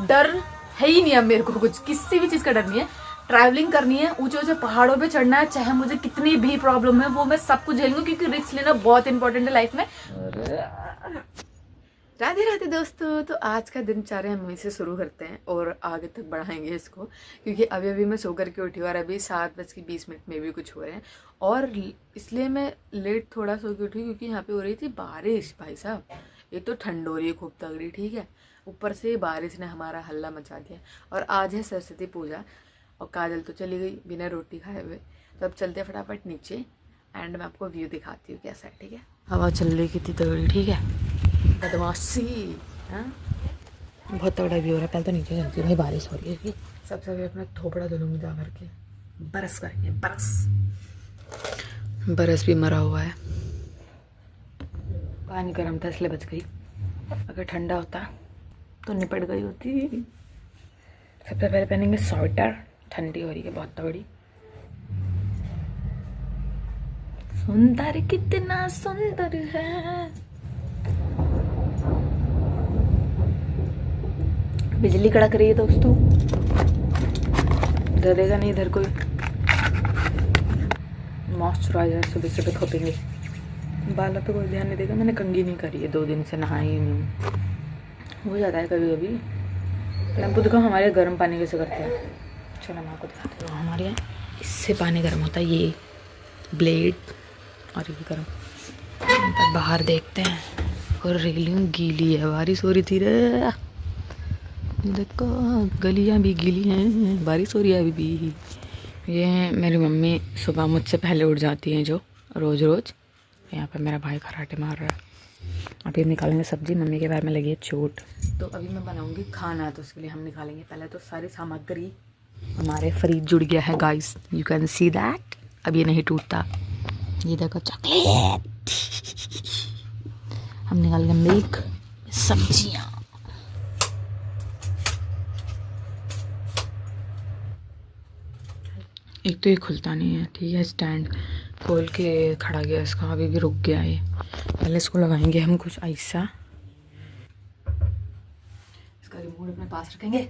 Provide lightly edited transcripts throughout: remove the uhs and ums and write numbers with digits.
डर है ही नहीं अब मेरे को, कुछ किसी भी चीज़ का डर नहीं है। ट्रैवलिंग करनी है, ऊंचे ऊंचे पहाड़ों पे चढ़ना है, चाहे मुझे कितनी भी प्रॉब्लम है वो मैं सब कुछ झेलूंगी, क्योंकि रिस्क लेना बहुत इंपॉर्टेंट है लाइफ में। राधे राधे दोस्तों, तो आज का दिनचर्या हम वहीं से शुरू करते हैं और आगे तक बढ़ाएंगे इसको, क्योंकि अभी अभी मैं सो करके उठी हूँ और अभी 7:20 में भी कुछ हो रहे हैं। और इसलिए मैं लेट थोड़ा सो के उठी क्योंकि यहाँ पे हो रही थी बारिश। भाई साहब, एक तो ठंड हो रही है खूब तगड़ी, ठीक है, ऊपर से बारिश ने हमारा हल्ला मचा दिया। और आज है सरस्वती पूजा और काजल तो चली गई बिना रोटी खाए हुए। तो अब चलते हैं फटाफट नीचे एंड मैं आपको व्यू दिखाती हूँ कैसा है, ठीक है। हवा चल रही कितनी तगड़ी, ठीक है, बदमाशी, हाँ बहुत तगड़ा व्यू हो रहा है। पहले तो नीचे चलती है, भाई बारिश हो रही है। सबसे पहले अपना थोपड़ा धुलूंगी जा करके, बरस करेंगे, बरस भी मरा हुआ है। पानी गर्म था इसलिए बच गई, अगर ठंडा होता तो निपट गई होती। सबसे पहले पहनेंगे स्वेटर, ठंडी हो रही है बहुत तगड़ी। सुंदर कितना सुंदर है, बिजली कड़क रही है दोस्तों, डरेगा नहीं इधर कोई। मॉइस्चराइजर सुबह सुबह खोपेंगे, बालों पे कोई ध्यान नहीं देगा। मैंने कंघी नहीं करी है, 2 दिन से नहाई ही नहीं हूँ। हो जाता है कभी कभी। मैं आपको दिखाऊँ हमारे गर्म पानी कैसे करते हैं, चलो मैं आपको दिखाती हूँ। हमारे यहाँ इससे पानी गर्म होता है, ये ब्लेड और ये गर्म। पर बाहर देखते हैं और रेलिंग गीली है, बारिश हो रही थी रे, देखो गलियाँ भी गीली हैं, बारिश हो रही है अभी भी। ये मेरी मम्मी सुबह मुझसे पहले उठ जाती हैं जो रोज़ रोज़। यहाँ पर मेरा भाई खराटे मार रहा है। अभी हम निकालेंगे सब्जी, मम्मी के पैर में लगी है चोट। तो अभी मैं बनाऊँगी खाना, तो उसके लिए हम निकालेंगे पहले तो सारी सामग्री। हमारे फ्रिज जुड़ गया है guys, you can see that. अब ये नहीं टूटता। ये देखो चॉकलेट। हम निकालेंगे मिल्क, सब्जियाँ। एक तो ये खुलता नहीं है, ठीक है, स्टैंड खोल के खड़ा गया इसका, अभी भी रुक गया है। पहले इसको लगाएंगे हम कुछ ऐसा, इसका रिमोट अपने पास रखेंगे।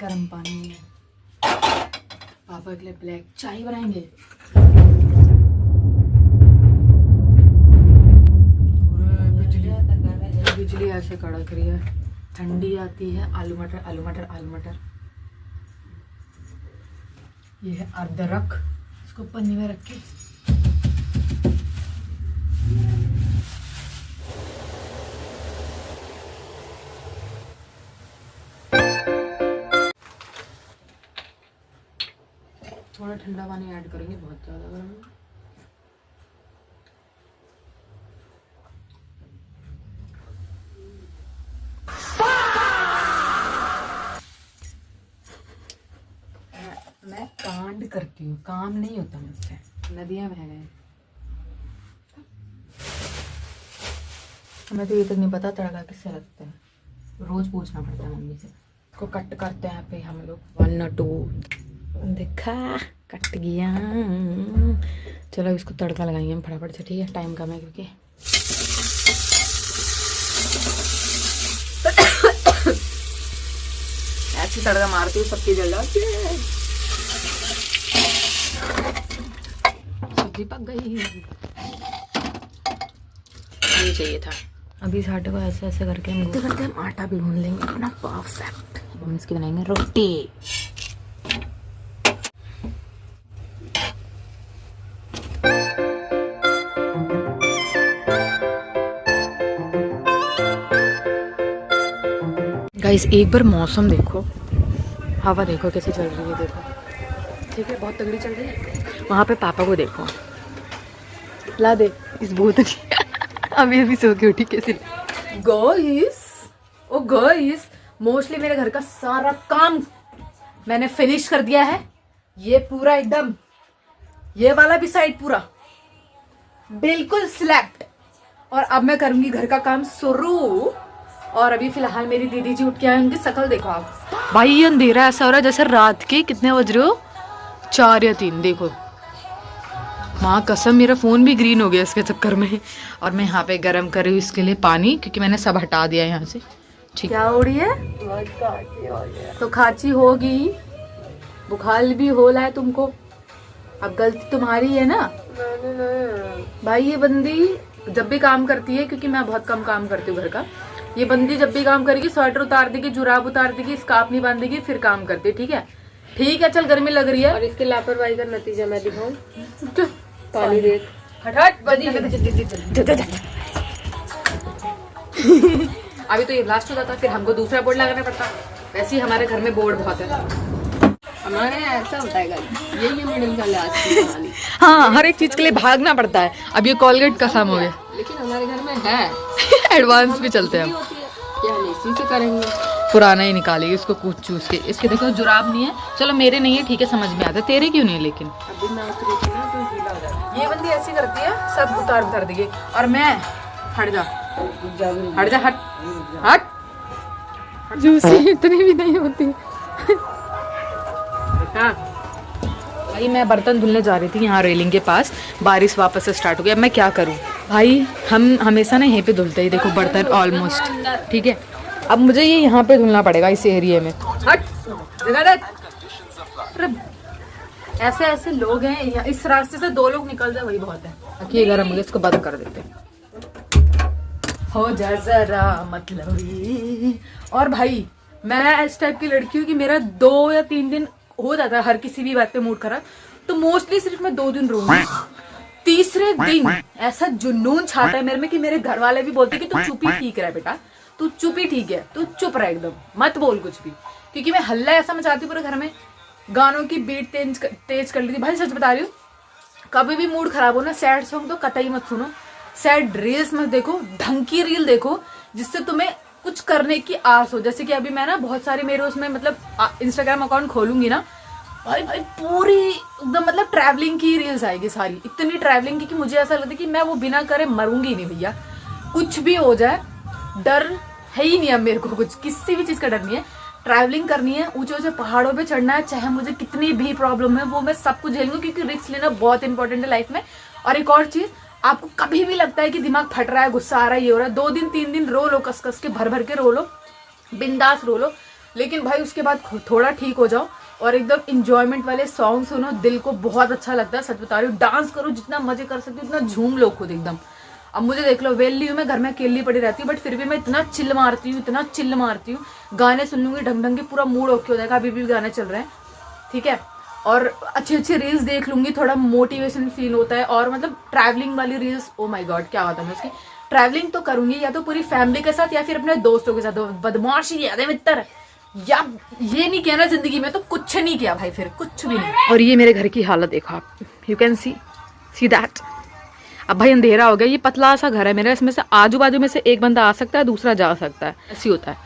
गर्म पानी में पापा के लिए ब्लैक चाय बनाएंगे। बिजली ऐसे कड़क रही है, ठंडी आती है। आलू मटर आलू मटर आलू मटर। ये है अदरक, इसको पन्नी में रख के थोड़ा ठंडा पानी ऐड करेंगे, बहुत ज़्यादा गर्म है। मैं कांड करती हूँ, काम नहीं होता मुझसे। नदियाँ बह गए, हमें तो ये तक नहीं पता तड़का किससे लगता है, रोज पूछना पड़ता है मम्मी से। इसको कट करते हैं पे हम लोग 1 और 2। देखा कट गया। चलो इसको तड़का लगाएंगे हम फटाफट से, ठीक है, टाइम कम है क्योंकि ऐसी तड़का मारती हूँ सबकी जल जाती है। सब्जी पक गई, ये चाहिए था। अभी इस आटे को ऐसे ऐसे करके हम करते हम आटा भी गूंद लेंगे अपना परफेक्ट। हम इसकी बनाएंगे रोटी। गाइस एक बार मौसम देखो, हवा देखो कैसे चल रही है, देखो ठीक है, बहुत तगड़ी चल रही है। वहाँ पे पापा को देखो, ला दे इस भूत अभी अभी सो के उठी कैसे। गाइस ओ गाइस, मोस्टली मेरे घर का सारा काम मैंने फिनिश कर दिया है। ये पूरा एकदम, ये वाला भी साइड पूरा बिल्कुल सिलेक्ट। और अब मैं करूंगी घर का काम शुरू। और अभी फिलहाल मेरी दीदी जी उठ के आए, उनकी शक्ल देखो आप। भाई ये अंधेरा ऐसा हो रहा है जैसे रात के कितने बज रहे हो, 4 या 3। देखो माँ कसम मेरा फ़ोन भी ग्रीन हो गया इसके चक्कर में। और मैं यहाँ पे गर्म कर रही हूँ इसके लिए पानी, क्योंकि मैंने सब हटा दिया यहाँ से। ठीक क्या हो रही है? तो खांसी होगी, बुखार भी हो रहा है तुमको, अब गलती तुम्हारी है ना। भाई ये बंदी जब भी काम करती है, क्योंकि मैं बहुत कम काम करती हूँ घर का, ये बंदी जब भी काम करेगी स्वेटर उतार देगी, जुराब उतार देगी, स्कार्फ नहीं बांधेगी, फिर काम करती है। ठीक है ठीक है, चल गर्मी लग रही है। और इसके लापरवाही का नतीजा मैं दिखाऊं? पानी देख, हट अभी तो ये ब्लास्ट हो जाता, फिर हमको दूसरा बोर्ड लगाना पड़ता। वैसे ही हमारे घर में बोर्ड बहुत है। हमारे यहाँ ऐसा होता है, यही मिडिल क्लास की कहानी। हाँ, हर एक चीज के लिए भागना पड़ता है। अब ये कोलगेट का काम हो गया, लेकिन हमारे घर में है एडवांस भी चलते हैं। क्या इसी से करेंगे, पुराना ही निकालेगी इसको कूच चूस के। इसके देखो जुराब नहीं है, चलो मेरे नहीं है ठीक है, समझ में आता है, तेरे क्यों नहीं है? लेकिन अभी मैं उतरी थी ना तो गीला हो जाएगा। ये बंदी ऐसी करती है, सब उतार देगी। और मैं हट जा हट जा हट हट, जूसी इतनी भी नहीं होती। हाँ भाई, मैं बर्तन धुलने जा रही थी यहाँ रेलिंग के पास, बारिश वापस से स्टार्ट हो गई। अब मैं क्या करूँ भाई, हम हमेशा ना यहीं पे धुलते ही, देखो बर्तन ऑलमोस्ट। ठीक है, अब मुझे ये यहाँ पे धुलना पड़ेगा इस एरिया में। हट ऐसे ऐसे लोग हैं, इस रास्ते से 2 लोग निकल जाए वही बहुत है। बाकी गर्म हो गया, इसको बंद कर देते हो जा जरा मतलब। और भाई मैं इस टाइप की लड़की हूँ कि मेरा 2 या 3 दिन हो जाता है हर किसी भी बात पे मूड खराब, तो मोस्टली सिर्फ मैं 2 दिन रहूंगी। तीसरे दिन ऐसा जुनून छाता है मेरे में कि मेरे घर वाले भी बोलते हैं कि तू चुप ही ठीक रहे बेटा, तू चुप ही ठीक है, तू चुप रह एकदम, मत बोल कुछ भी। क्योंकि मैं हल्ला ऐसा मचाती हूँ पूरे घर में, गानों की बीट तेज कर ली थी। भाई सच बता रही हूँ, कभी भी मूड खराब हो ना, सैड सॉन्ग तो कतई मत सुनो, सैड रील्स मत देखो, ढंग की रील देखो जिससे तुम्हें कुछ करने की आस हो। जैसे कि अभी मैं ना बहुत सारे मेरे उसमें मतलब इंस्टाग्राम अकाउंट खोलूंगी ना, भाई पूरी एकदम मतलब ट्रैवलिंग की रील्स आएगी सारी, इतनी ट्रैवलिंग की कि मुझे ऐसा लगता है कि मैं वो बिना करे मरूंगी नहीं भैया। कुछ भी हो जाए डर है ही नहीं अब मेरे को, कुछ किसी भी चीज का डर नहीं है। ट्रैवलिंग करनी है, ऊंचे ऊंचे पहाड़ों पे चढ़ना है, चाहे मुझे कितनी भी प्रॉब्लम है वो मैं सब कुछ झेलूंगी, क्योंकि रिस्क लेना बहुत इंपॉर्टेंट है लाइफ में। और एक और चीज, आपको कभी भी लगता है कि दिमाग फट रहा है, गुस्सा आ रहा है, ये हो रहा है, 2 दिन 3 दिन रो लो, कस कस के भर भर के रो लो, बिंदास रो लो, लेकिन भाई उसके बाद थोड़ा ठीक हो जाओ और एकदम इंजॉयमेंट वाले सॉन्ग सुनो, दिल को बहुत अच्छा लगता है। सच बता रही हूँ, डांस करो, जितना मजे कर सकते हो उतना झूम लो खुद एकदम। अब मुझे देख लो, वेली हूँ मैं, घर में अकेली पड़ी रहती हूँ, बट फिर भी मैं इतना चिल्ल मारती हूँ, इतना चिल्ल मारती हूँ। गाने सुन लूंगी ढंग ढंग के, पूरा मूड ओके हो जाएगा। अभी भी गाने चल रहे हैं, ठीक है। और अच्छी अच्छी रील्स देख लूंगी, थोड़ा मोटिवेशन फील होता है। और मतलब ट्रैवलिंग वाली रील्स, ओ माय गॉड क्या होता है, मैं उसकी ट्रैवलिंग तो करूंगी या तो पूरी फैमिली के साथ या फिर अपने दोस्तों के साथ। बदमाशी याद है मित्र, या ये नहीं किया ना जिंदगी में तो कुछ नहीं किया भाई, फिर कुछ भी नहीं। और ये मेरे घर की हालत देखो आप, यू कैन सी दैट। अब भाई अंधेरा हो गया, ये पतला सा घर है मेरा, इसमें से आजू बाजू में से एक बंदा आ सकता है, दूसरा जा सकता है, ऐसी होता है,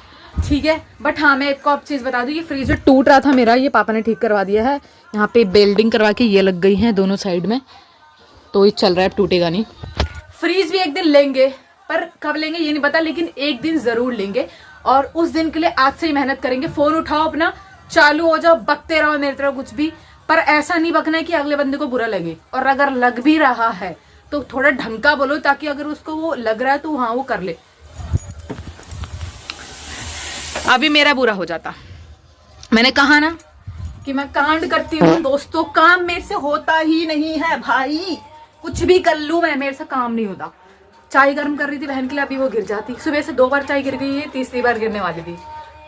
ठीक है। बट हाँ, मैं एक और चीज बता दूं, ये फ्रीज जो टूट रहा था मेरा, ये पापा ने ठीक करवा दिया है। यहाँ पे बेल्डिंग करवा के ये लग गई है दोनों साइड में, तो ये चल रहा है, टूटेगा नहीं। फ्रीज भी एक दिन लेंगे, पर कब लेंगे ये नहीं पता, लेकिन एक दिन जरूर लेंगे। और उस दिन के लिए आज से ही मेहनत करेंगे। फोन उठाओ अपना, चालू हो जाओ, बकते रहो मेरी तरह कुछ भी, पर ऐसा नहीं बकना है कि अगले बंदे को बुरा लगे। और अगर लग भी रहा है तो थोड़ा ढंग का बोलो, ताकि अगर उसको वो लग रहा है तो हाँ वो कर ले। अभी मेरा बुरा हो जाता, मैंने कहा ना कि मैं कांड करती हूँ दोस्तों, काम मेरे से होता ही नहीं है भाई, कुछ भी कर लूं मैं, मेरे से काम नहीं होता। चाय गर्म कर रही थी बहन के लिए, अभी वो गिर जाती। सुबह से 2 बार चाय गिर गई है, तीसरी बार गिरने वाली थी।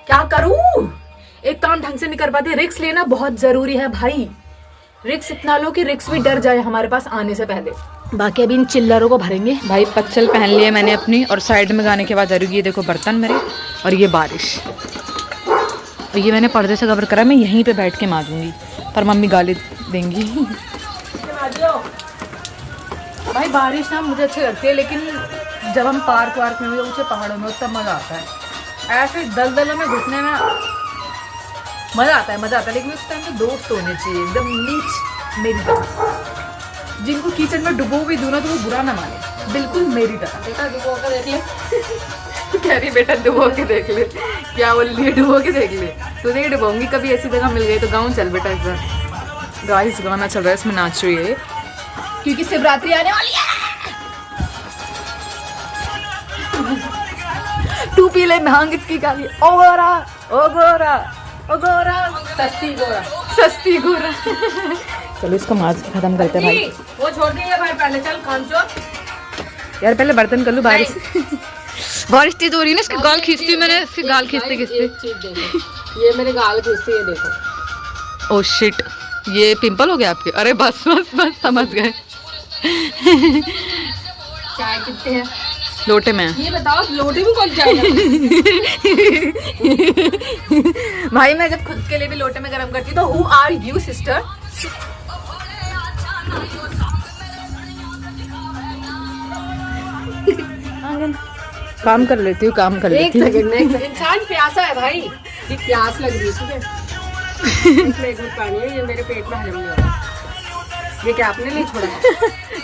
क्या करूं, एक काम ढंग से नहीं कर पाती। रिस्क लेना बहुत जरूरी है भाई, रिस्क इतना लो कि रिस्क भी डर जाए हमारे पास आने से पहले। बाकी अभी इन चिल्लरों को भरेंगे। भाई पच्चल पहन लिए मैंने अपनी, और साइड में गाने के बाद जरूरी, ये देखो बर्तन मेरे, और ये बारिश, और ये मैंने पर्दे से कवर करा, मैं यहीं पे बैठ के मांजूंगी, पर मम्मी गाली देंगी। भाई बारिश ना मुझे अच्छी लगती है, लेकिन जब हम पार्क वार्क में, ऊंचे पहाड़ों में, तब मजा आता है। ऐसे दलदलों में घुसने में मजा आता है, लेकिन उस टाइम पे दोस्त होने चाहिए एकदम नीच मेरी तरह, जिनको कीचड़ में डुबो भी दूँ ना तो वो बुरा ना माने, बिल्कुल मेरी तरह। बेटा डुबो के देख ले। कह रही बेटा डुबो के देख ले, क्या बोल रही है, डुबो के देख ले। तो नहीं डुबोंगी, कभी ऐसी जगह मिल गई तो गाँव चल बेटा। इस बार गाइस गाना चल रहा है, इसमें नाच रही है। क्योंकि शिवरात्रि आने वाली है। तू पी ले भांग इसकी गाली। ओ गोरा ओ गोरा ओ गोरा सस्ती गोरा सस्ती गोरा। चलो इसको मार के खत्म करते हैं भाई। वो छोड़ दे ये भाई, पहले चल खांचो यार, पहले बर्तन कर लूं। बारिश बारिश तेज हो रही है ना, इसकी गाल खींचती हूँ मैंने, इसकी गाल खींचते खींचते। एक चीज देखो, ये मेरे गाल खींचती है, देखो। ओ शिट, ये पिंपल हो गया आपके। अरे बस बस बस समझ गए। चाय कितने हैं लोटे में? ये बताओ, लोटे में कौन चाय भाई मैं जब खुद के लिए भी लोटे में गरम करती तो हु आर यू सिस्टर? काम कर लेती हूँ, काम कर लेती हूँ। इंसान प्यासा है भाई, ये प्यास लग रही है, ठीक है। एक घूंट पानी है, ये मेरे पेट में हजम नहीं हो रहा। ये क्या आपने नहीं छोड़ा?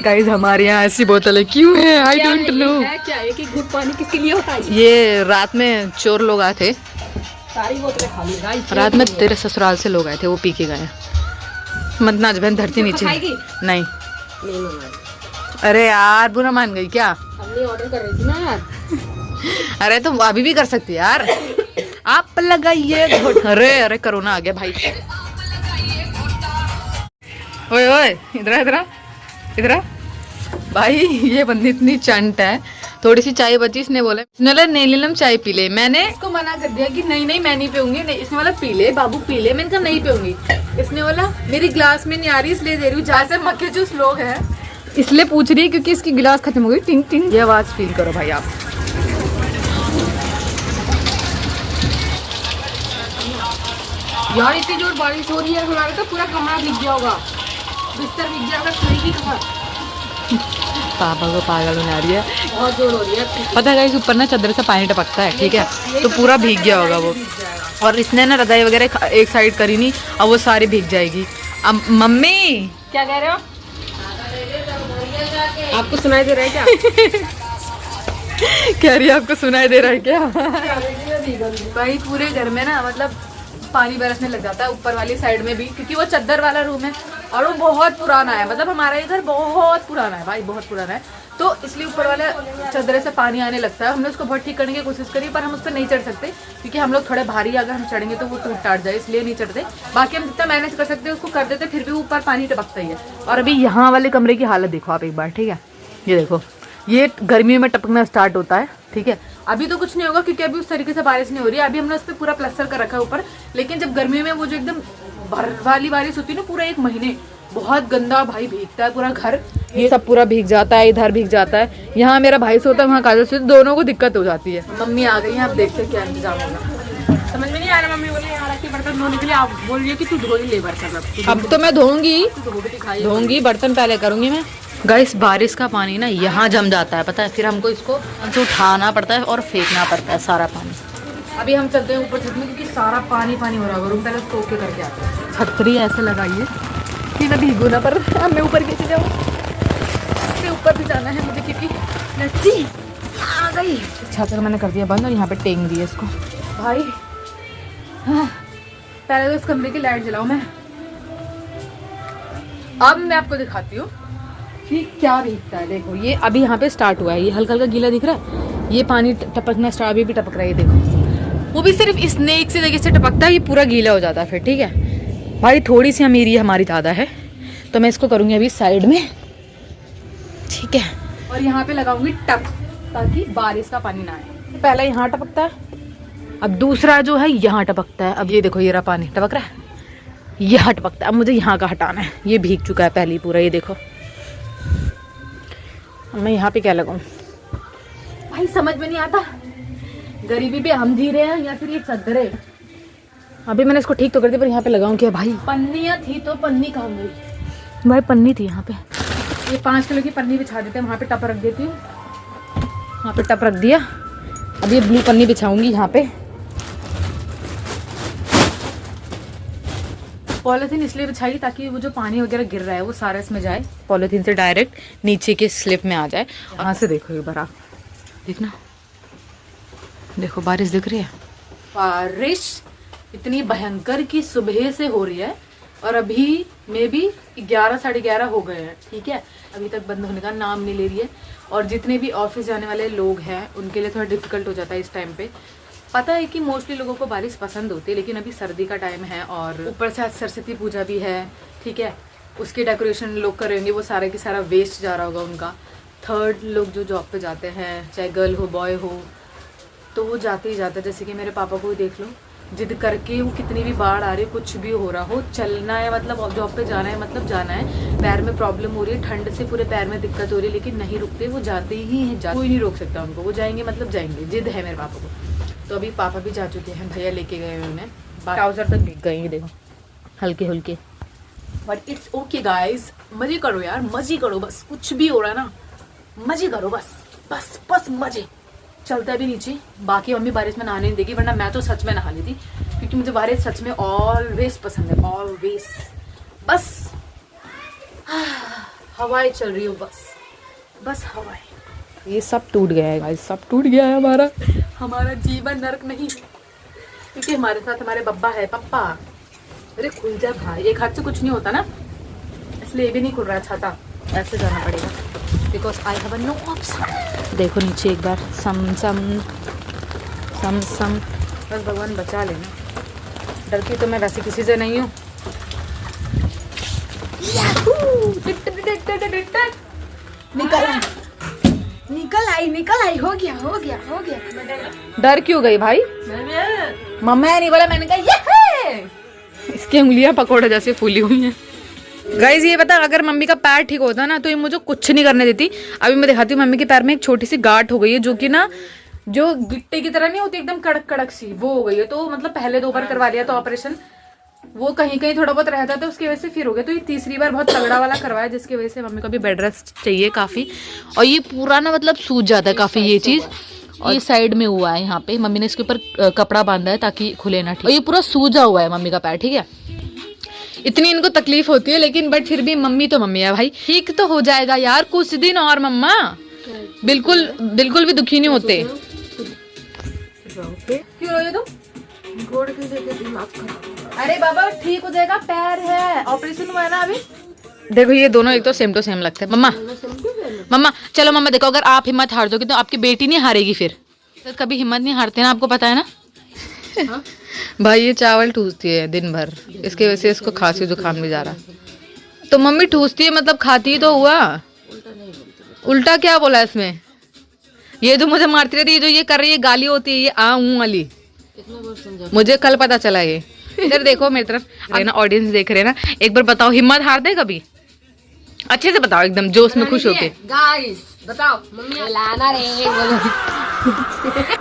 गाइस हमारे यहाँ ऐसी बोतलें क्यों है? I don't know. क्या एक एक घूंट पानी किसके लिए होता है? ये रात में चोर लोग आए थे, सारी बोतलें खाली गाइस। रात में तेरे ससुराल से लोग आए थे, वो पी के गए। मत नाच बहन, धरती नीचे। नहीं अरे यार, बुरा मान गई क्या? हमने ऑर्डर कर रही थी ना यार। अरे तो अभी भी कर सकती है यार। आप लगाइए। अरे अरे कोरोना आ गया भाई। ओए ओए, इधर इधर इधर भाई। ये बंदी इतनी चंट है। थोड़ी सी चाय बची, इसने बोला नहीं नीलम चाय पी ले। मैंने इसको मना कर दिया कि नहीं नहीं मैं नहीं पीऊंगी। नहीं, इसने बोला पी ले बाबू पी ले। मैंने कहा नहीं पीऊंगी। इसने बोला मेरी ग्लास में नहीं आ रही इसलिए दे रही हूँ। जहाँ से मक्के जूस लोग हैं इसलिए पूछ रही है क्योंकि इसकी गिलास खत्म हो गई। टिंग टिंग, ये आवाज फील करो भाई आप। यार इतनी जोर बारिश हो रही है, हमारा तो पूरा कमरा भीग गया होगा, बिस्तर भीग गया होगा, सोएगी कहाँ? पापा को पागल बना रही है। बहुत जोर हो रही है। पता है ऊपर ना चादर से पानी टपकता है, ठीक है, तो पूरा भीग गया होगा वो। और इसने ना रजाई वगैरह एक साइड करी नहीं, अब वो सारी भीग जाएगी। अब मम्मी क्या कह रहे हो? आपको सुनाई दे रहा है क्या? कह रही है आपको सुनाई दे रहा है क्या? भाई पूरे घर में ना मतलब पानी बरसने लग जाता है, ऊपर वाली साइड में भी, क्योंकि वो चद्दर वाला रूम है और वो बहुत पुराना है। मतलब हमारा ये घर बहुत पुराना है भाई, बहुत पुराना है, तो इसलिए ऊपर वाले चद्दरे से पानी आने लगता है। हमने उसको बहुत ठीक करने की कोशिश करी, पर हम उस पर नहीं चढ़ सकते क्योंकि हम लोग थोड़े भारी, अगर हम चढ़ेंगे तो वो टूट टाट जाए, इसलिए नहीं चढ़ते। बाकी हम जितना मैनेज कर सकते हैं उसको कर देते, फिर भी ऊपर पानी टपकता ही है। और अभी यहाँ वाले कमरे की हालत देखो आप एक बार, ठीक है। ये देखो, ये गर्मियों में टपकना स्टार्ट होता है, ठीक है। अभी तो कुछ नहीं होगा क्योंकि अभी उस तरीके से बारिश नहीं हो रही है। अभी हमने उस पर पूरा प्लास्टर कर रखा है ऊपर, लेकिन जब गर्मियों में वो जो एकदम भर वाली बारिश होती है ना, पूरा एक महीने, बहुत गंदा भाई भीगता है पूरा घर। ये सब पूरा भीग जाता है, इधर भीग जाता है। यहाँ मेरा भाई सोता है, वहाँ काजल सोती है, दोनों को दिक्कत हो जाती है। मम्मी आ गई है, आप देखते क्या इंतजाम होगा। समझ में नहीं आ रहा। मम्मी बोले यहाँ रखी बर्तन धोने के लिए, आप बोल रही है कि तू धो ही ले बर्तन। अब तो मैं धोऊंगी, बर्तन पहले करूंगी मैं। गाइस बारिश का पानी ना यहाँ जम जाता है, पता है, फिर हमको इसको उठाना पड़ता है और फेंकना पड़ता है सारा पानी। अभी हम चलते हैं ऊपर छत में क्योंकि सारा पानी पानी हो रहा है रूम, पहले उसको ओके करके आते हैं। छतरी ऐसे लगाइए कि मैं भीगू ना, पर मैं ऊपर कैसे जाऊँ? इससे ऊपर भी जाना है मुझे क्योंकि लच्ची आ गई। छत मैंने कर दिया बंद और यहाँ पे टेंग दिया इसको भाई। हाँ, पहले तो इस कमरे की लाइट जलाऊं मैं। अब मैं आपको दिखाती हूँ कि क्या भीगता है। देखो ये अभी यहाँ पे स्टार्ट हुआ है, ये हल्का हल्का गीला दिख रहा है, ये पानी टपकना स्टार्ट, अभी भी टपक रहा है। ये देखो, वो भी सिर्फ इस नेक से जगह से टपकता है, ये पूरा गीला हो जाता है फिर, ठीक है भाई। थोड़ी सी अमीरी हमारी ज़्यादा है, तो मैं इसको करूँगी अभी साइड में, ठीक है। और यहाँ पे लगाऊंगी टप, ताकि बारिश का पानी ना आए। पहला यहाँ टपकता है, अब दूसरा जो है यहाँ टपकता है। अब ये देखो, ये रहा पानी टपक रहा है, यहाँ टपकता है। अब मुझे यहाँ का हटाना है, ये भीग चुका है पहले ही पूरा, ये देखो। मैं यहाँ पे क्या लगाऊं भाई, समझ में नहीं आता। गरीबी पे हम जी रहे हैं या फिर ये चद्दर है। अभी मैंने इसको ठीक तो कर दिया, पर यहाँ पे लगाऊं क्या भाई? पन्नियाँ थी तो पन्नी कहाँ गई भाई? पन्नी थी यहाँ पे, ये 5 किलो की पन्नी बिछा देते हैं, वहाँ पे टप रख देती हूँ। यहाँ पे टप रख दिया, अब ये ब्लू पन्नी बिछाऊंगी यहाँ पे। पॉलीथीन इसलिए बिछाई ताकि वो जो पानी वगैरह गिर रहा है वो सारा इसमें जाए, पॉलीथीन से डायरेक्ट नीचे के स्लिप में आ जाए। यहाँ से देखो एक बार आप, देखना, देखो बारिश दिख रही है। बारिश इतनी भयंकर की सुबह से हो रही है और अभी मे भी 11 साढ़े 11 हो गए हैं, ठीक है। अभी तक बंद होने का नाम नहीं ले रही है। और जितने भी ऑफिस जाने वाले लोग हैं उनके लिए थोड़ा डिफिकल्ट हो जाता है इस टाइम पे। पता है कि मोस्टली लोगों को बारिश पसंद होती है, लेकिन अभी सर्दी का टाइम है और ऊपर से आज सरस्वती पूजा भी है, ठीक है। उसकी डेकोरेशन लोग करेंगे, वो सारा की सारा वेस्ट जा रहा होगा उनका। थर्ड लोग जो जॉब पे जाते हैं, चाहे गर्ल हो बॉय हो, तो वो जाते ही जाते हैं। जैसे कि मेरे पापा को ही देख लो, जिद करके वो कितनी भी बाढ़ आ रही है, कुछ भी हो रहा हो, चलना है, मतलब जॉब पे जाना है, मतलब जाना है। पैर में प्रॉब्लम हो रही है, ठंड से पूरे पैर में दिक्कत हो रही है, लेकिन नहीं रुकते, वो जाते ही हैं। कोई नहीं रोक सकता उनको, वो जाएंगे मतलब जाएंगे, जिद है मेरे पापा को। तो अभी पापा भी जा चुके हैं, भैया लेके गए हैं उन्हें, ट्राउजर तक भीग गए हैं, देखो हल्के हल्के। बट इट्स ओके गाइज, मजे करो यार, मजे करो बस। कुछ भी हो रहा है ना, मजे करो बस, बस बस मजे। चलता है भी नीचे, बाकी मम्मी बारिश में नहाने नहीं देगी, वरना मैं तो सच में नहा लेती, क्योंकि मुझे बारिश सच में ऑलवेज पसंद है, ऑलवेज। बस हवाएं चल रही हो, बस बस हवाएं। ये सब टूट गया है गाइस, सब टूट गया है हमारा जीवन नरक नहीं, क्योंकि हमारे साथ हमारे बब्बा है, पप्पा। अरे खुल जा भाई, एक हाथ से कुछ नहीं होता ना, इसलिए ये भी नहीं खुल रहा छाता, ऐसे जाना पड़ेगा, because I have no option. देखो नीचे एक बार, सम सम सम सम, बस भगवान बचा लेना। डरती तो मैं वैसे किसी से नहीं हूँ। निकल आई, हो गया। डर क्यों गई भाई? मम्मा नहीं बोला, मैंने कहा ये। इसकी उंगलियां पकौड़े जैसे फूली हुई हैं। गाइज ये पता, अगर मम्मी का पैर ठीक होता ना तो ये मुझे कुछ नहीं करने देती। अभी मैं दिखाती हूँ, मम्मी के पैर में एक छोटी सी गांठ हो गई है, जो कि ना जो गिट्टे की तरह नहीं होती, एकदम कड़क कड़क सी, वो हो गई है। तो मतलब पहले 2 बार करवा लिया था ऑपरेशन, वो कहीं कहीं थोड़ा बहुत रहता था, उसकी वजह से फिर हो गया। तो ये तीसरी बार बहुत तगड़ा वाला करवाया, जिसकी वजह से मम्मी को भी बेड रेस्ट चाहिए काफी। और ये पूरा ना मतलब सूज जाता है काफी ये चीज, और ये साइड में हुआ है, यहाँ पे मम्मी ने इसके ऊपर कपड़ा बांधा है ताकि खुले ना, ठीक। और ये पूरा सूजा हुआ है मम्मी का पैर, ठीक है। इतनी इनको तकलीफ होती है, लेकिन बट फिर भी मम्मी तो मम्मी है भाई, ठीक तो हो जाएगा यार, कुछ दिन और मम्मा। बिल्कुल बिल्कुल भी दुखी नहीं होते। क्यों रोए तुम? अरे बाबा ठीक हो जाएगा, पैर है, ऑपरेशन हुआ है ना अभी। देखो ये दोनों एक तो सेम टू सेम लगते हैं। मम्मा चलो मम्मा, देखो अगर आप हिम्मत हार दोगे तो आपकी बेटी नहीं हारेगी फिर। तो कभी हिम्मत नहीं हारते ना, आपको पता है ना। हाँ? भाई ये चावल ठूसती है दिन भर, इसकी वजह से इसको खांसी जुकाम भी जा रहा। तो मम्मी ठूसती है मतलब खाती तो हुआ, उल्टा क्या बोला इसमें? ये तो मुझे मारती रहती है, जो ये कर रही है गाली होती है, ये आ ऊं वाली, मुझे कल पता चला। ये इधर देखो मेरी तरफ, अरे ना ऑडियंस देख रहे हैं ना, एक बार बताओ हिम्मत हार दे कभी? अच्छे से बताओ, एकदम जोश में खुश होके। गाइस बताओ, मम्मी लाना रहे बोलो।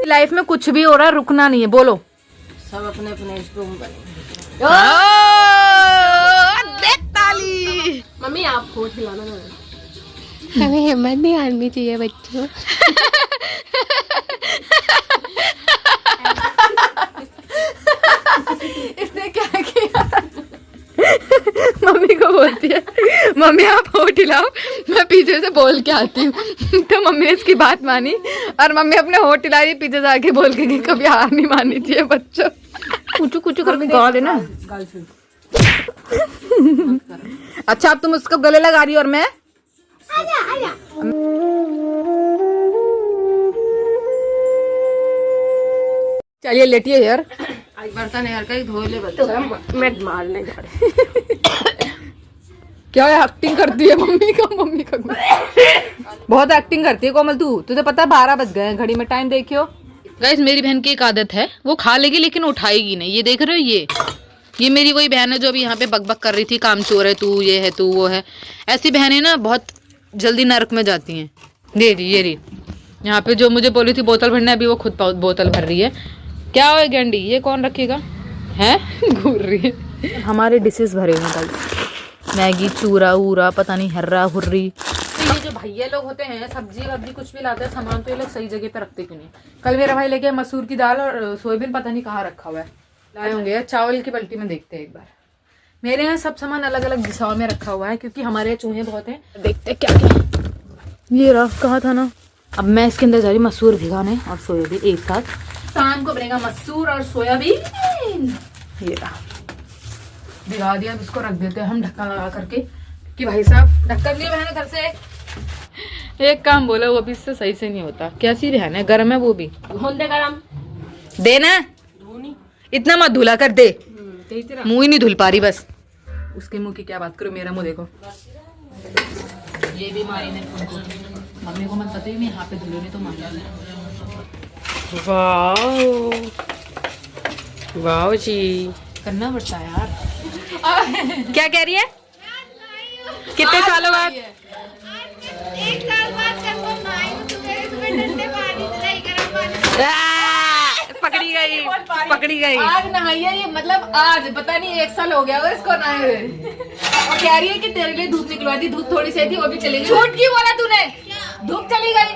लाइफ में कुछ भी हो रहा है, रुकना नहीं है, बोलो। सब अपने अपने रूम बने। मम्मी आप खोट खिलाना ना, हमें हिम्मत नहीं हारनी चाहिए बच्चों। इसने क्या किया? मम्मी को बोलती है, मम्मी आप होठ हिलाओ, मैं पीछे से बोल के आती हूँ। तो मम्मी ने इसकी बात मानी, और मम्मी अपने होठ हिला रही पीछे से आके बोल के कि कभी हार नहीं माननी चाहिए बच्चों। कुछ कुछ करके गा देना। अच्छा अब तुम उसको गले लगा रही हो और मैं चलिए लेटिए यार। बर्तन यार कहीं धो ले, मैं मारने जा रही। क्या एक्टिंग करती है मम्मी का बहुत एक्टिंग करती है कोमल तू। तुझे पता है 12 बज गए हैं घड़ी में, टाइम देखियो। गाइस मेरी बहन की एक आदत है, वो खा लेगी लेकिन उठाएगी नहीं। ये देख रहे हो, ये मेरी वही बहन है जो अभी यहाँ पे बकबक कर रही थी, काम चोर है तू, ये है तू, वो है। ऐसी बहनें ना बहुत जल्दी नरक में जाती हैं। ये रही यहाँ पे जो मुझे बोली थी बोतल भरना, अभी वो खुद बोतल भर रही है। क्या हो गंडी, ये कौन रखेगा है? घूर रही है। हमारे डिशेस भरे हुए गाइस, मैगी, चूरा वूरा, पता नहीं हर्रा हुर्री। तो ये जो भैया लोग होते हैं, सब्जी वब्जी कुछ भी लाते हैं सामान, तो ये लोग सही जगह पे रखते क्यों नहीं? कल मेरा भाई लेके मसूर की दाल और सोयाबीन पता नहीं कहाँ रखा हुआ है, लाए होंगे। चावल की बाल्टी में देखते हैं एक बार। मेरे यहाँ सब सामान अलग अलग दिशाओं में रखा हुआ है, क्योंकि हमारे यहाँ चूहे बहुत हैं। देखते क्या ये रहा, कहा था ना। अब मैं इसके अंदर जा रही मसूर भिगाने और सोयाबीन एक साथ। शाम को बनेगा मसूर और सोयाबीन। ये रहा, भिगा दिया। अब इसको रख देते हैं हम ढक्कन लगा करके कि भाई साहब ढक्कन दिए मैंने घर से। एक काम बोला वो भी इससे सही से नहीं होता। कैसी रहना है, गर्म है वो भी। दे गरम देना इतना मत धुला कर दे, मुंह ही नहीं धुल पा रही बस। उसके मुंह की क्या बात करो, मेरा मुंह देखो। ये भी मारी ने मम्मी को मत पता ही नहीं, यहाँ पे धुलो नहीं तो मार। वाह वाह जी, करना पड़ता है यार। क्या कह रही है? कितने सालों बाद? 1 साल बाद करको सुबह ठंडे पानी से गर्म पानी पकड़ी गई, पकड़ी गई। आज नहाई है ये, मतलब आज पता नहीं 1 साल हो गया होगा इसको नहाए हुए। और कह रही है कि तेरे लिए धूप निकलवा दी, धूप थोड़ी सी थी वो भी चली गई। झूठ क्यों बोला तूने? धूप चली गई।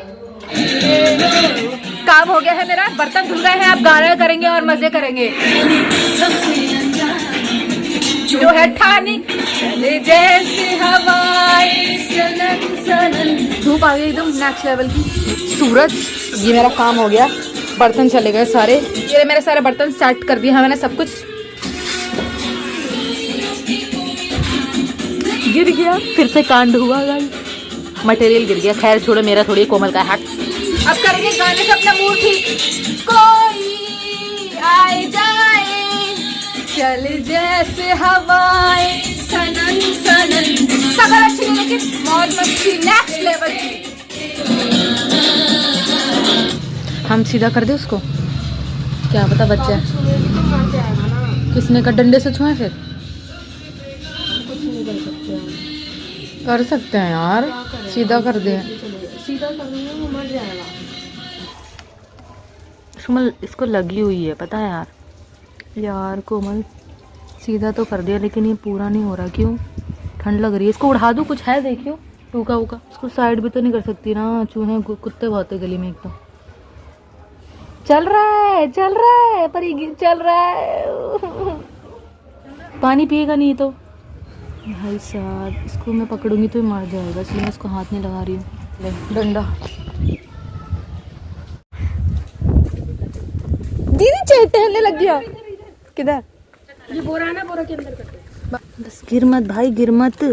काम हो गया है मेरा, बर्तन धुल गए हैं, अब गाना करेंगे और मजे करेंगे। जो है ठानी जैसे हवाएं सनन सनन। धूप आ गई एकदम नेक्स्ट लेवल की। सूरज, ये मेरा काम हो गया, बर्तन चले गए सारे। ये मेरे सारे बर्तन सेट कर दिया है मैंने सब कुछ। गिर गया, फिर से कांड हुआ गाइस, मटेरियल गिर गया। खैर छोड़ो, मेरा थोड़ी कोमल का हैक। अब करेंगे गाने से अपना मूड ठीक। कोई आए जाए चल जैसे हवाएं सनन सनन। सबर अच्छी नहीं लेकिन मौज मस्ती नेक्स्ट लेवल की। हम सीधा कर दे उसको, क्या पता बच्चा किसने का डंडे से छुए फिर। कर सकते हैं यार, सीधा कर दे। सीधा कर दूंगा वो मर जाएगा। सुमल इसको लगी हुई है पता है यार। यार कोमल सीधा तो कर दिया लेकिन ये पूरा नहीं हो रहा, क्यों? ठंड लग रही है। इसको उड़ा दूँ, कुछ है देखियो टूका उका। इसको साइड भी तो नहीं कर सकती ना, चूहे कुत्ते बहुत है गली में एक तो। चल रहा है पर ये चल रहा है। पानी पिएगा नहीं तो भाई साहब, इसको मैं पकड़ूंगी तो ये मर जाएगा, इसलिए मैं इसको हाथ नहीं लगा रही हूँ। ले डंडा। दीदी चेहरे टहलने लग गया। किधर? ये बोरा है ना, बोरा के अंदर करते। बस गिर मत भाई, गिर मत।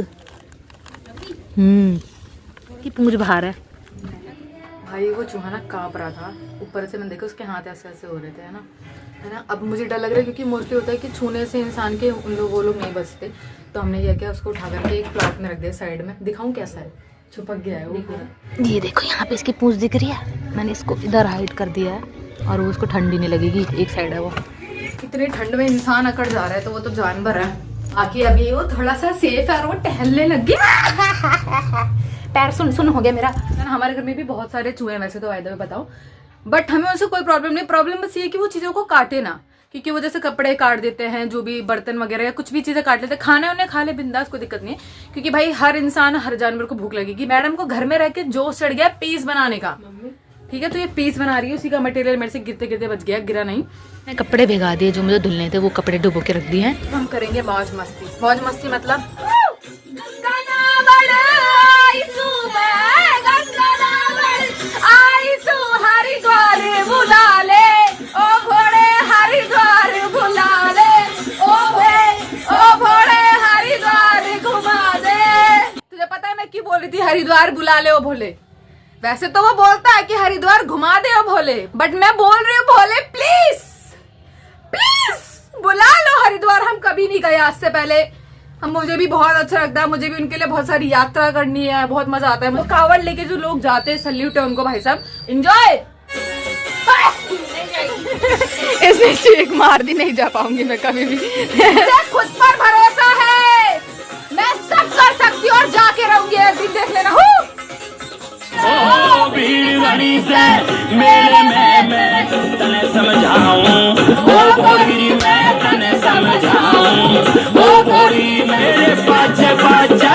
कि पूंछ बाहर है भाई। वो चूहा ना कांप रहा था, ऊपर से मैंने देखा उसके हाथ ऐसे ऐसे हो रहे थे, है ना। अब मुझे डर लग रहा है क्योंकि मोस्टली होता है कि छूने से इंसान के वो लोग नहीं बचते। तो हमने क्या किया, उसको उठा करके एक प्लॉट में रख दिया साइड में। दिखाऊं कैसा है? छुपक गया है वो पूरा। ये देखो यहाँ पे इसकी पूंछ दिख रही है, मैंने इसको इधर हाइड कर दिया है और वो उसको ठंडी नहीं लगेगी। एक साइड है वो। इतनी ठंड में इंसान अकड़ जा रहा है तो वो तो जानवर है। बाकी अभी वो थोड़ा सा सेफ है और वो टहलने लग गया। पैर सुन हो गया मेरा। हमारे घर में भी बहुत सारे चूहे हैं वैसे तो, वायदा में बताओ, बट हमें उससे कोई प्रॉब्लम नहीं। प्रॉब्लम बस ये कि वो चीजों को काटे ना, क्योंकि वो जैसे कपड़े काट देते हैं, जो भी बर्तन वगैरह या कुछ भी चीजें काट लेते हैं। खाने उन्हें खा ले बिंदास, कोई दिक्कत नहीं है, क्योंकि भाई हर इंसान हर जानवर को भूख लगेगी। मैडम को घर में रह के जोश चढ़ गया पीस बनाने का, ठीक है। तो ये पीस बना रही है, उसी का मटेरियल मेरे से गिरते गिरते बच गया, गिरा नहीं। मैं कपड़े भिगा दिए जो मुझे धुलने थे, वो कपड़े डुबो के रख दिए हैं। हम करेंगे मौज मस्ती। मौज मस्ती मतलब हरिद्वार बुला ले ओ घोड़े, हरिद्वार बुला ले ओ घोड़े, हरिद्वार घुमा दे। तुझे पता है मैं क्यों बोल रही थी हरिद्वार बुला ले ओ भोले? वैसे तो वो बोलता है कि हरिद्वार घुमा दे ओ भोले, बट मैं बोल रही हूँ भोले प्लीज प्लीज बुला लो हरिद्वार। हम कभी नहीं गए आज से पहले। मुझे भी बहुत अच्छा लगता है, मुझे भी उनके लिए बहुत सारी यात्रा करनी है, बहुत मजा आता है। कावड़ लेके जो लोग जाते हैं, सल्यूट है उनको भाई साहब, एंजॉय। इसने चीख मार दी, नहीं जा पाऊंगी मैं कभी भी। खुद पर भरोसा है, मैं सब कर सकती हूँ और जाके रहूंगी, एक दिन देख लेना। ओ भीड़ घड़ी से मेरे मैं तने समझाऊं, ओ भीड़ मैं तने समझाऊं, ओ भोरी मेरे पाछे पाछे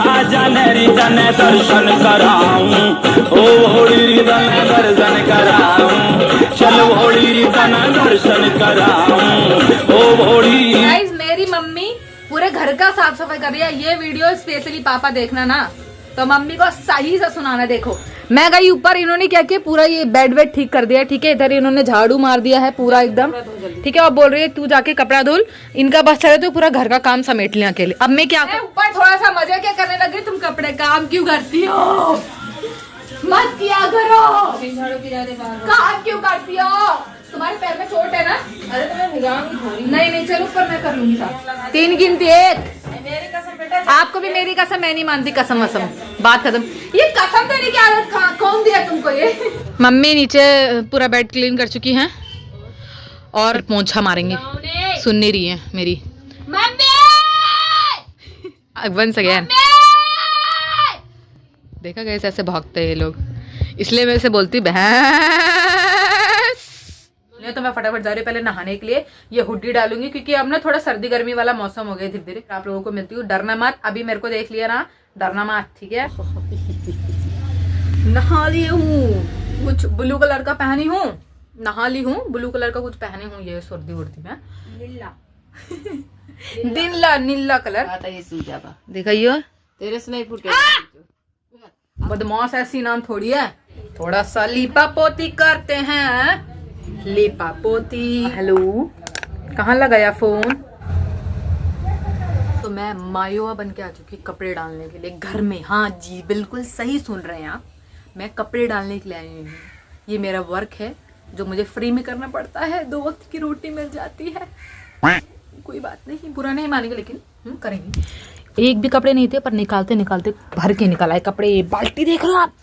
आजा नेरी तने दर्शन कराऊं, ओ भोरी तने दर्शन कराऊं, चल भोरी तने दर्शन कराऊं, ओ भोरी। गाइस मेरी मम्मी पूरे घर का साफ सफाई कर रही है। ये वीडियो स्पेशली पापा देखना ना, तो मम्मी को सही से सुनाना। देखो मैं गई ऊपर, इन्होंने क्या किया, पूरा ये बेड वेड ठीक कर दिया, ठीक है। इधर इन्होंने झाड़ू मार दिया है पूरा एकदम, ठीक है। और बोल रही है तू जाके कपड़ा धुल, इनका बस चले तो पूरा घर का काम समेट लिया अकेले। अब मैं क्या ऊपर थोड़ा सा मजा क्या करने लगी, तुम कपड़े काम क्यों करती हो? मत किया करो, काम क्यों करती हो? तुम्हारे पैर में चोट है ना? अरे तुम्हें नहीं चलो ऊपर मैं कर लूंगी साथ। 3 गिनती 1। आपको भी मेरी कसम, मैं नहीं मानती कसम वसम, बात खत्म। ये कसम देने की आदत कौन दिया तुमको ये? मम्मी नीचे पूरा बेड क्लीन कर चुकी हैं और पोंछा मारेंगे, सुन नहीं रही है मेरी। वंस अगेन देखा गया ऐसे भागते हैं ये लोग, इसलिए मैं इसे बोलती भैंस। तो मैं फटाफट जा रही हूँ पहले नहाने के लिए, ये हुड्डी डालूंगी क्योंकि अब ना थोड़ा सर्दी गर्मी वाला मौसम हो गया धीरे धीरे। आप लोगों को मिलती हूँ, डरना मत, अभी मेरे को देख लिया ना, डरना मत, ठीक है। नहा ली हूँ, कुछ ब्लू कलर का पहनी हूँ, नहा ली हूँ, ब्लू कलर का कुछ पहने हूँ, ये सर्दी उर्दी में नीला नीला कलर देखा ये तेरे से नहीं फूटे। बदमाश ऐसी नाम थोड़ी है, थोड़ा सा लीपा पोती करते हैं, लीपा पोती। हेलो, कहाँ लगाया फोन? तो मैं मायोवा बन के आ चुकी कपड़े डालने के लिए घर में। हाँ जी बिल्कुल सही सुन रहे हैं आप, मैं कपड़े डालने के लिए आई हूँ। ये मेरा वर्क है जो मुझे फ्री में करना पड़ता है, 2 वक्त की रोटी मिल जाती है, कोई बात नहीं, बुरा नहीं मानेंगे लेकिन करेंगे। एक भी कपड़े नहीं थे पर निकालते निकालते भर के निकाला है कपड़े। ये बाल्टी देख रहे हो आप?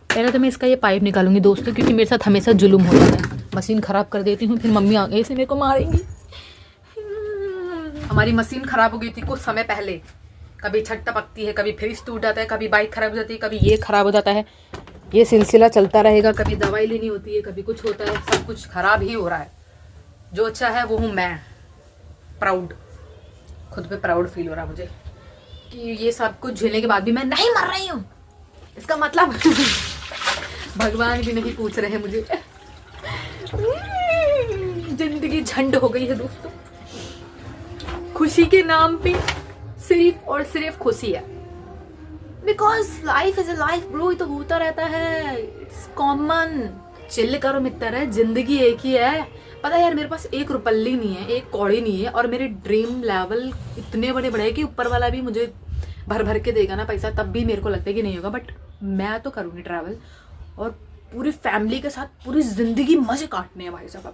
पहले तो मैं इसका ये पाइप निकालूंगी दोस्तों, क्योंकि मेरे साथ हमेशा जुल्म होता है, मशीन खराब कर देती हूँ, फिर मम्मी आगे से मेरे को मारेंगी। हमारी मशीन खराब हो गई थी कुछ समय पहले, कभी छत टपकती है, कभी फ्रिज टूट जाता है, कभी बाइक खराब हो जाती है, कभी ये खराब हो जाता है, ये सिलसिला चलता रहेगा। कभी दवाई लेनी होती है, कभी कुछ होता है, सब कुछ खराब ही हो रहा है। जो अच्छा है वो हूँ मैं, प्राउड, खुद पे प्राउड फील हो रहा मुझे कि ये सब कुछ झेलने के बाद भी मैं नहीं मर रही हूँ। इसका मतलब भगवान भी नहीं पूछ रहे मुझे। जिंदगी झंड हो गई है दोस्तों, खुशी के नाम पे सिर्फ और सिर्फ खुशी है, because life is a life bro, ये तो होता रहता है, इट्स कॉमन। चिल करो मित्र, जिंदगी एक ही है। पता है यार, मेरे पास 1 रुपल्ली नहीं है, 1 कौड़ी नहीं है, और मेरे ड्रीम लेवल इतने बड़े बड़े हैं कि ऊपर वाला भी मुझे भर भर के देगा ना पैसा, तब भी मेरे को लगता है कि नहीं होगा। बट मैं तो करूँगी ट्रैवल, और पूरी फैमिली के साथ पूरी जिंदगी मजे काटने हैं भाई साहब।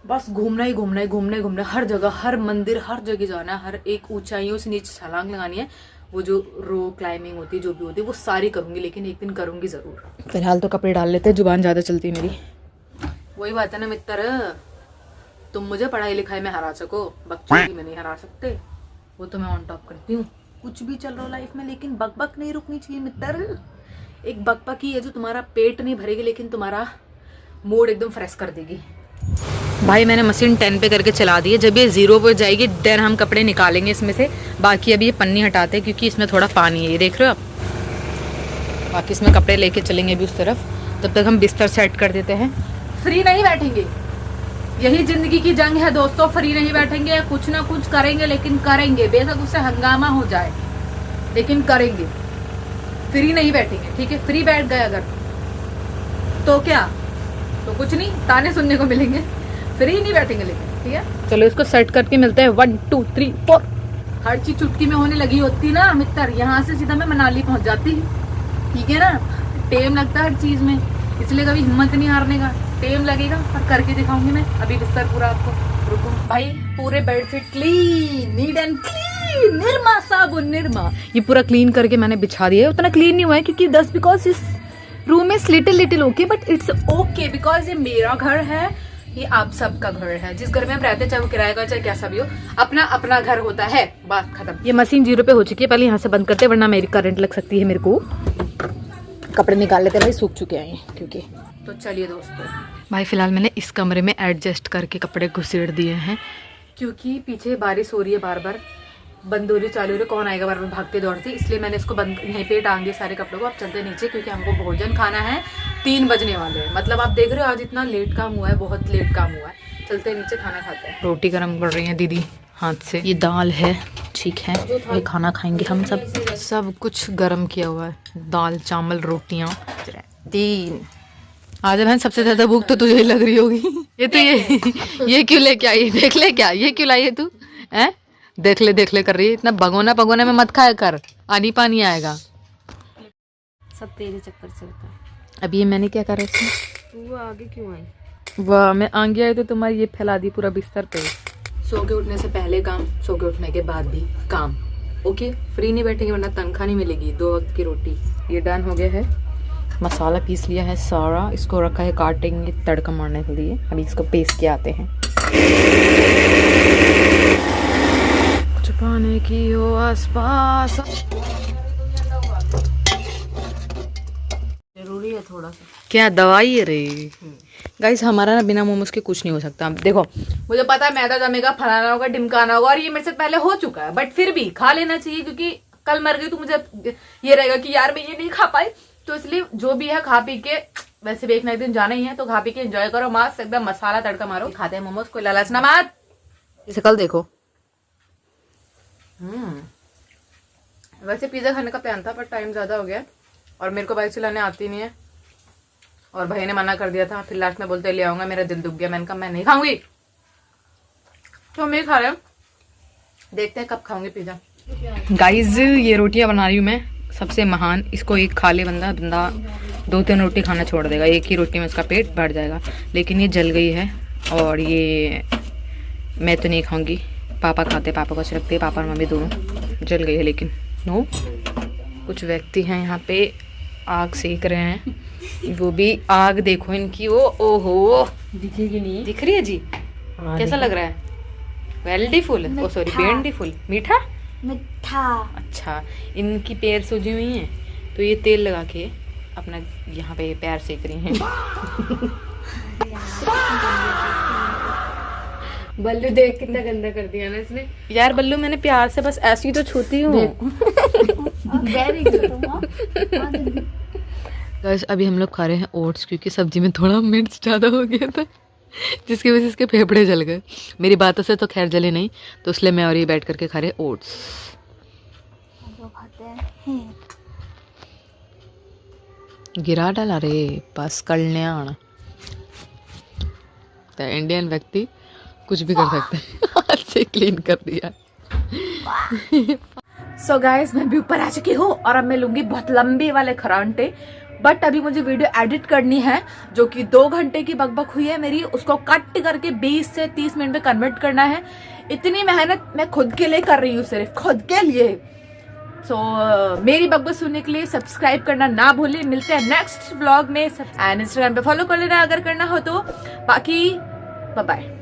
बस घूमना ही घूमना है, घूमना ही घूमना है, हर जगह, हर मंदिर, हर जगह जाना है, हर एक ऊंचाइयों से नीचे छलांग लगानी है। वो जो रो क्लाइंबिंग होती है, जो भी होती है, वो सारी करूंगी, लेकिन एक दिन करूंगी जरूर। फिलहाल तो कपड़े डाल लेते हैं, जुबान ज़्यादा चलती है मेरी। वही बात है ना मित्र, तुम मुझे पढ़ाई लिखाई में हरा सको, बकचोदी में नहीं हरा सकते, वो तो मैं ऑन टॉप करती हूँ। कुछ भी चल रहा हो लाइफ में, लेकिन बकबक नहीं रुकनी चाहिए मित्र। एक बकबक ही है जो तुम्हारा पेट नहीं भरेगी, लेकिन तुम्हारा मूड एकदम फ्रेश कर देगी। भाई मैंने मशीन 10 पे करके चला दी है, जब ये 0 पे जाएगी देन हम कपड़े निकालेंगे इसमें से। बाकी अभी ये पन्नी हटाते हैं क्योंकि इसमें थोड़ा पानी है, ये देख रहे हो आप। बाकी इसमें कपड़े लेके चलेंगे अभी उस तरफ, तब तक हम बिस्तर सेट कर देते हैं। फ्री नहीं बैठेंगे, यही जिंदगी की जंग है दोस्तों, फ्री नहीं बैठेंगे, कुछ ना कुछ करेंगे, लेकिन करेंगे, बेशक उससे हंगामा हो जाए, लेकिन करेंगे, फ्री नहीं बैठेंगे, ठीक है। फ्री बैठ गए अगर तो क्या, तो कुछ नहीं, ताने सुनने को मिलेंगे, फ्री नहीं बैठेंगे लेकिन, ठीक है। चलो इसको सेट करके मिलते हैं, 1 2 3 4। हर चीज चुटकी में होने लगी होती ना मित्र, यहाँ से सीधा मैं मनाली पहुंच जाती, ठीक है ना। टाइम लगता है हर चीज में, इसलिए कभी हिम्मत नहीं हारने का, टाइम लगेगा पर करके दिखाऊंगी मैं। अभी बिस्तर पूरा आपको, रुको भाई, पूरे bedsheet clean, neat and clean, Nirma साबुन निर्मा, ये पूरा क्लीन करके मैंने बिछा दिया है। उतना क्लीन नहीं हुआ है क्योंकि दस बिकॉज इस रूम में little okay, but it's okay because ये मेरा घर है, ये आप सबका घर है। जिस घर में हम रहते हैं, चाहे वो किराए का चाहे कैसा भी हो, अपना अपना घर होता है, बात खत्म। ये मशीन 0 पे हो चुकी है, पहले यहाँ से बंद करते हैं वरना मेरी करंट लग सकती है मेरे को। कपड़े निकाल लेते हैं भाई, सूख चुके हैं क्योंकि। तो चलिए दोस्तों, भाई फिलहाल मैंने इस कमरे में एडजस्ट करके कपड़े घुसेड़ दिए हैं, क्योंकि पीछे बारिश हो रही है, बार बार बंद हो रही चालू हो रही, कौन आएगा बार बार भागते दौड़ते, इसलिए मैंने इसको बंद, यहीं पे टांग दिए सारे कपड़ों को। अब चलते नीचे क्योंकि हमको भोजन खाना है, 3 बजने वाले हैं। मतलब आप देख रहे हो आज इतना लेट काम हुआ है, बहुत लेट काम हुआ है। चलते नीचे खाना खाते हैं। रोटी गर्म कर रही है दीदी। हाथ से। ये दाल है, ठीक है, ये खाना खाएंगे हम सब कुछ गरम किया हुआ है, दाल चावल रोटियाँ 3। आज बहन सबसे ज्यादा भूख तो तुझे ही लग रही होगी। ये तो ये क्यों लेके आई, देख ले क्या, ये क्यों लाई है तू हैं? देख ले कर रही है, इतना भगोना भगोना में मत खाया कर, आनी पानी आएगा। सब तेरे चक्कर से होता है। अब ये मैंने क्या करा इसमें? तू आगे क्यों आई? वाह, मैं आगे आई तो तुम्हारी ये फैला दी पूरा बिस्तर पे। सो के उठने से पहले काम, सो के उठने के बाद भी काम। ओके, फ्री नहीं बैठेंगे वरना तनख्वाह नहीं मिलेगी। 2 वक्त की रोटी। ये डन हो गया है, मसाला पीस लिया है सारा, इसको रखा है काटेंगे तड़का मारने के लिए। अभी इसको पीस के आते हैं। छुपाने की हो आसपास, जरूरी है थोड़ा सा। क्या दवाई है रे। गाइस हमारा ना बिना मोमोज के कुछ नहीं हो सकता। देखो मुझे पता है मैदा जमेगा, फलाना होगा, ढिमकाना होगा, और ये मेरे से पहले हो चुका है, बट फिर भी खा लेना चाहिए, क्योंकि कल मर गई तो मुझे ये रहेगा कि यार मैं ये नहीं खा पाई। तो इसलिए जो भी है खा पी के, वैसे भी एक ना एक दिन जाना ही है, तो खा पी के एंजॉय करो, मस्त एकदम मसाला तड़का मारो, खाते हैं मोमोज, कोई लालच ना मत। इसे कल देखो। वैसे पिज्जा खाने का प्लान था, पर टाइम ज्यादा हो गया और मेरे को बाइक चलाने आती नहीं है, और भाई ने मना कर दिया था। फिर लास्ट में बोलते ले आऊंगा, मेरा दिल दुख गया। मैंने कहा मैं नहीं खाऊंगी, तो मैं खा रहे हैं, देखते हैं कब खाऊंगी पिज्जा। गाइज ये रोटियां बना रही हूँ मैं, सबसे महान। इसको एक खा ले बंदा 2-3 रोटी खाना छोड़ देगा, एक ही रोटी में उसका पेट भर जाएगा। लेकिन ये जल गई है, और ये मैं तो नहीं खाऊंगी, पापा खाते, पापा को अच्छी लगती है, पापा और मम्मी दोनों। जल गई है लेकिन नो। कुछ व्यक्ति हैं यहाँ पे आग सेक रहे हैं, वो भी आग देखो इनकी, वो ओहो दिखेगी नहीं, दिख रही है जी। कैसा लग रहा है? वेल्डीफुल, ओ सॉरी बेंडीफुल, मीठा मिठा। अच्छा, इनकी पैर सूजी हुई हैं, तो ये तेल लगा के अपना यहाँ पे पैर सेक रही हैं। बल्लू देख कितना गंदा कर दिया ना इसने। यार बल्लू मैंने प्यार से बस ऐसे ही तो छूती हूँ। Very good. गाइस अभी हम लोग खा रहे हैं ओट्स, क्योंकि सब्जी में थोड़ा मिर्च ज़्यादा हो गया था, जिसकी वजह से इसके फेफड़े जल गए। मेरी बातों से तो खैर जले नहीं, तो इसलिए मैं और ये बैठ करके खा रहे ओट्स। गिरा डाला रे बस कल्याण। तो इंडियन व्यक्ति कुछ भी कर सकते हैं। हाथ से क्लीन कर दिया। सो गाइस मैं भी ऊपर आ चुकी हूँ, और अब मैं लूंगी बहुत लंबे वाले खरांटे। बट अभी मुझे वीडियो एडिट करनी है, जो कि 2 घंटे की बकबक हुई है मेरी, उसको कट करके 20 से 30 मिनट में कन्वर्ट करना है। इतनी मेहनत मैं खुद के लिए कर रही हूँ, सिर्फ खुद के लिए। सो मेरी बकबक सुनने के लिए सब्सक्राइब करना ना भूलें। मिलते हैं नेक्स्ट व्लॉग में, एंड इंस्टाग्राम पे फॉलो कर लेना अगर करना हो तो। बाकी बाय बाय।